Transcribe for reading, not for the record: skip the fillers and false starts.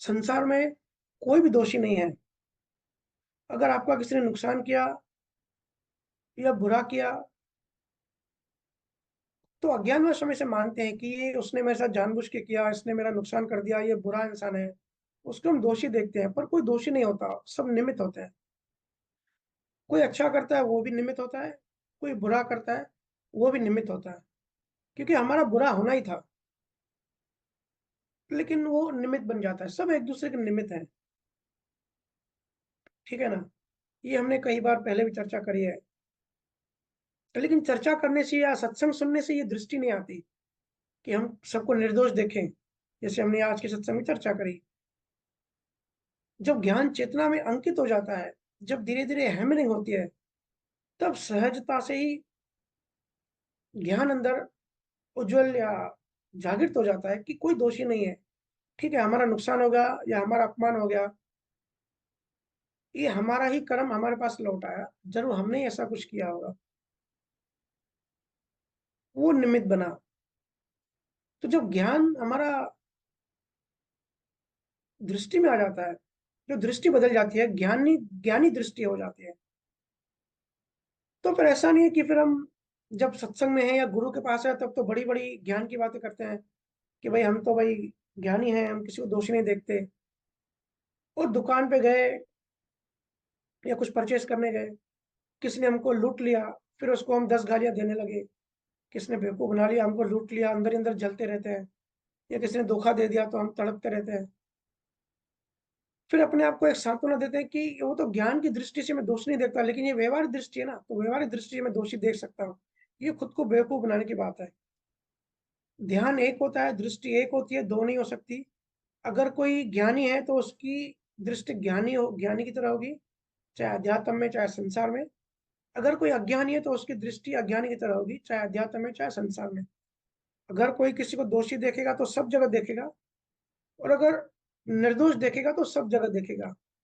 संसार में कोई भी दोषी नहीं है। अगर आपका किसी ने नुकसान किया या बुरा किया, तो अज्ञानवश हम इसे मानते हैं कि ये उसने मेरे साथ जानबूझ के किया, इसने मेरा नुकसान कर दिया, ये बुरा इंसान है। उसको हम दोषी देखते हैं, पर कोई दोषी नहीं होता, सब निमित्त होते हैं। कोई अच्छा करता है वो भी निमित्त होता है, कोई बुरा करता है वो भी निमित्त होता है, क्योंकि हमारा बुरा होना ही था, लेकिन वो निमित्त बन जाता है। सब एक दूसरे के निमित्त हैं, ठीक है ना। ये हमने कई बार पहले भी चर्चा करी है। लेकिन चर्चा करने से या सत्संग सुनने से ये दृष्टि नहीं आती कि हम सबको निर्दोष देखें, जैसे हमने आज के सत्संग में चर्चा करी। जब ज्ञान चेतना में अंकित हो जाता है, जब धीरे धीरे हैमरिंग होती है, तब सहजता से ही ज्ञान अंदर उज्जवल या जागृत हो जाता है कि कोई दोषी नहीं है। ठीक है, हमारा नुकसान हो गया या हमारा अपमान हो गया, ये हमारा ही कर्म हमारे पास लौट आया, जरूर हमने ही ऐसा कुछ किया होगा, वो निमित्त बना। तो जब ज्ञान हमारा दृष्टि में आ जाता है, जो दृष्टि बदल जाती है, ज्ञानी ज्ञानी दृष्टि हो जाती है, तो फिर ऐसा नहीं है कि फिर हम जब सत्संग में है या गुरु के पास है तब तो बड़ी बड़ी ज्ञान की बातें करते हैं कि भाई हम तो भाई ज्ञानी हैं, हम किसी को दोषी नहीं देखते। और दुकान पे गए या कुछ परचेस करने गए, किसी ने हमको लूट लिया, फिर उसको हम 10 गालियां देने लगे, किसने बेवकूफ बना लिया, हमको लूट लिया, अंदर ही अंदर जलते रहते हैं। या किसी ने धोखा दे दिया तो हम तड़पते रहते हैं। फिर अपने आप को एक सांत्वना देते हैं कि वो तो ज्ञान की दृष्टि से मैं दोष नहीं देखता, लेकिन ये व्यवहारिक दृष्टि है ना, तो व्यवहारिक दृष्टि से मैं दोषी देख सकता हूँ। ये खुद को बेवकूफ बनाने की बात है। ध्यान एक होता है, दृष्टि एक होती है, दो नहीं हो सकती। अगर कोई ज्ञानी है तो उसकी दृष्टि ज्ञानी की तरह होगी, चाहे अध्यात्म में चाहे संसार में। अगर कोई अज्ञानी है तो उसकी दृष्टि अज्ञानी की तरह होगी, चाहे अध्यात्म में चाहे संसार में। अगर कोई किसी को दोषी देखेगा तो सब जगह देखेगा, और अगर निर्दोष देखेगा तो सब जगह देखेगा।